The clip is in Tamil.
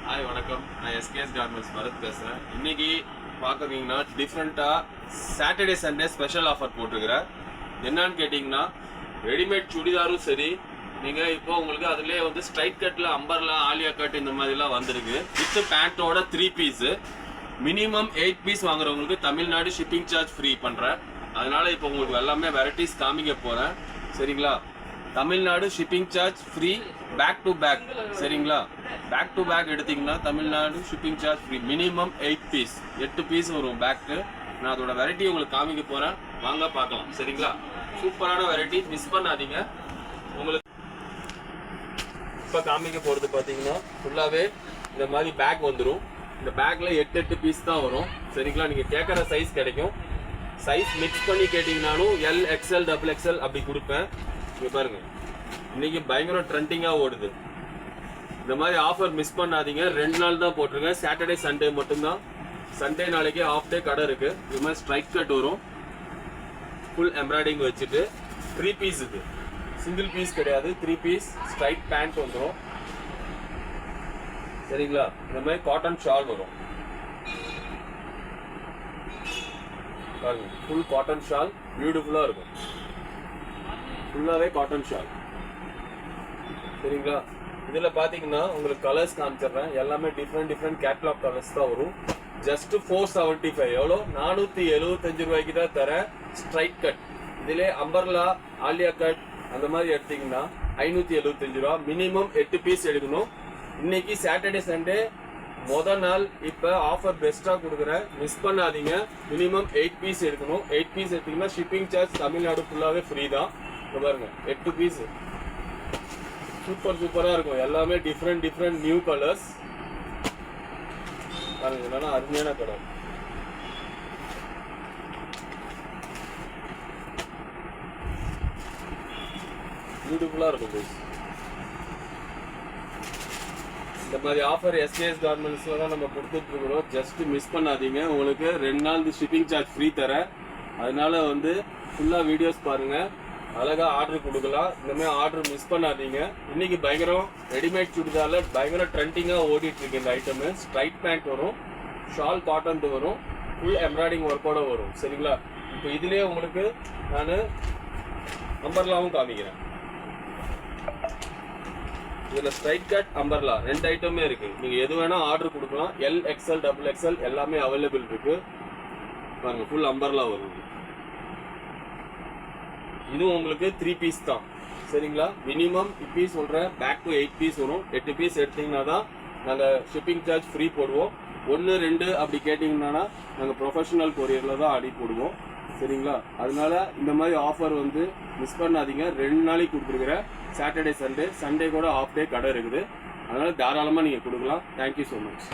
ஹாய் வணக்கம், நான் எஸ்கேஎஸ் கார்மெண்ட்ஸ் பரத் பேசுகிறேன். இன்றைக்கி பார்க்குறீங்கன்னா டிஃப்ரெண்ட்டாக சாட்டர்டே சண்டே ஸ்பெஷல் ஆஃபர் போட்டிருக்கிறேன். என்னன்னு கேட்டிங்கன்னா ரெடிமேட் சுடிதாரும் சரி, நீங்கள் இப்போ உங்களுக்கு அதிலே வந்து ஸ்ட்ரைட் கட்டில் அம்பர்லா ஆலியா கட் இந்த மாதிரிலாம் வந்திருக்கு. வித் பேண்ட்டோட 3 பீஸு மினிமம் 8 பீஸ் வாங்குறவங்களுக்கு தமிழ்நாடு ஷிப்பிங் சார்ஜ் ஃப்ரீ பண்ணுறேன். அதனால் இப்போ உங்களுக்கு எல்லாமே வெரைட்டிஸ் காமிக்க போகிறேன். சரிங்களா? Tamil Nadu shipping charge free pack to pack. சரிங்களா? பேக் டு பேக் எடுத்திங்கன்னா Tamil Nadu shipping charge free. Minimum 8 piece வரும் பேக்கு. நான் அதோட வெரைட்டி உங்களுக்கு காமிக்க போகிறேன், வாங்க பார்க்கலாம். சரிங்களா? சூப்பரான வெரைட்டி, மிஸ் பண்ணாதீங்க. உங்களுக்கு இப்போ காமிக்க போகிறது பார்த்தீங்கன்னா ஃபுல்லாகவே இந்த மாதிரி பேக் வந்துடும். இந்த பேக்கில் 8 பீஸ் தான் வரும். சரிங்களா? நீங்கள் கேட்குற சைஸ் கிடைக்கும். சைஸ் மிக்ஸ் பண்ணி கேட்டிங்கனாலும் எல், எக்ஸ்எல், XXL அப்படி கொடுப்பேன். இங்கே பாருங்க, இன்னைக்கு பயங்கர ட்ரெண்டிங்காக ஓடுது. இந்த மாதிரி ஆஃபர் மிஸ் பண்ணாதீங்க. 2 நாள் தான் போட்டிருக்கேன், சாட்டர்டே சண்டே மட்டும்தான். சண்டே நாளைக்கு ஆஃப் டே கடை இருக்கு. இது மாதிரி ஸ்ட்ரைக் கட் வரும், ஃபுல் எம்ப்ராய்டிங் வச்சுட்டு 3 பீஸ். இது சிங்கிள் பீஸ் கிடையாது, 3 பீஸ் ஸ்ட்ரைட் பேண்ட் வந்துடும். சரிங்களா? இந்த மாதிரி காட்டன் ஷால் வரும். பாருங்க, ஃபுல் காட்டன் ஷால் பியூட்டிஃபுல்லாக இருக்கும். ஃபுல்லாகவே காட்டன் ஷால். சரிங்களா? இதில் பார்த்தீங்கன்னா உங்களுக்கு கலர்ஸ் காமிச்சிடுறேன். எல்லாமே டிஃப்ரெண்ட் கேட்லாக் கலர்ஸ் தான் வரும். ஜஸ்ட் 475. எவ்வளோ? 475 ரூபாய்க்கு தான் தரேன். ஸ்ட்ரைட் கட் இதிலே அம்பர்லா ஆலியா கட் அந்த மாதிரி எடுத்தீங்கன்னா 575 ரூபா. மினிமம் 8 பீஸ் எடுக்கணும். இன்னைக்கு சாட்டர்டே சண்டே மொதல் நாள். இப்போ ஆஃபர் பெஸ்ட்டாக கொடுக்குறேன், மிஸ் பண்ணாதீங்க. மினிமம் 8 பீஸ் எடுக்கணும். 8 பீஸ் எடுத்தீங்கன்னா ஷிப்பிங் சார்ஜ் தமிழ்நாடு ஃபுல்லாகவே ஃப்ரீ தான். பாருங்க, 8 பீஸ் சூப்பராக இருக்கும். எல்லாமே டிஃப்ரெண்ட் நியூ கலர்ஸ். பாருங்க, என்னன்னா அருமையான கலர். பியூட்டிஃபுல்லாக இருக்கும் பீஸ். இந்த மாதிரி ஆஃபர் எஸ்கேஎஸ் கார்மெண்ட்ஸில் தான் நம்ம கொடுத்துட்ருக்குறோம். ஜஸ்ட் மிஸ் பண்ணாதீங்க. உங்களுக்கு 2 நாள் ஷிப்பிங் சார்ஜ் ஃப்ரீ தரேன். அதனால வந்து ஃபுல்லாக வீடியோஸ் பாருங்கள், அழகாக ஆர்டர் கொடுக்கலாம். இந்தமாதிரி ஆர்டர் மிஸ் பண்ணாதீங்க. இன்னைக்கு பயங்கரம் ரெடிமேட் சுடிதாரில் பயங்கர ட்ரெண்டிங்காக ஓடிட்டு இருக்கு இந்த ஐட்டமு. ஸ்ட்ரைட் பேண்ட் வரும், ஷால் காட்டன் வரும், ஃபுல் எம்ப்ராய்டிங் ஒர்க்கோட வரும். சரிங்களா? இப்போ இதுலேயே உங்களுக்கு நான் அம்பர்லாவும் காமிக்கிறேன். இதில் ஸ்ட்ரைட் கட் அம்பர்லா 2 ஐட்டமே இருக்குது. நீங்கள் எது வேணால் ஆர்டர் கொடுக்கலாம். எல், எக்ஸ்எல், XXL எல்லாமே அவைலபிள் இருக்குது. பாருங்கள், ஃபுல் அம்பர்லா வரும். இதுவும் உங்களுக்கு 3 பீஸ் தான். சரிங்களா? மினிமம் இப்படி சொல்கிறேன், பேக் டு 8 பீஸ் வரும். 8 பீஸ் எடுத்தீங்கன்னா தான் நாங்கள் ஷிப்பிங் சார்ஜ் ஃப்ரீ போடுவோம். 1, 2 அப்படி கேட்டிங்கன்னா நாங்கள் ப்ரொஃபஷனல் கொரியரில் தான் அடி போடுவோம். சரிங்களா? அதனால இந்த மாதிரி ஆஃபர் வந்து மிஸ் பண்ணாதீங்க. 2 நாளைக்கு கொடுத்துருக்குறேன், சாட்டர்டே சண்டே. சண்டே கூட ஆஃப் டே கடை இருக்குது. அதனால் தாராளமாக நீங்கள் கொடுக்கலாம். Thank you so much.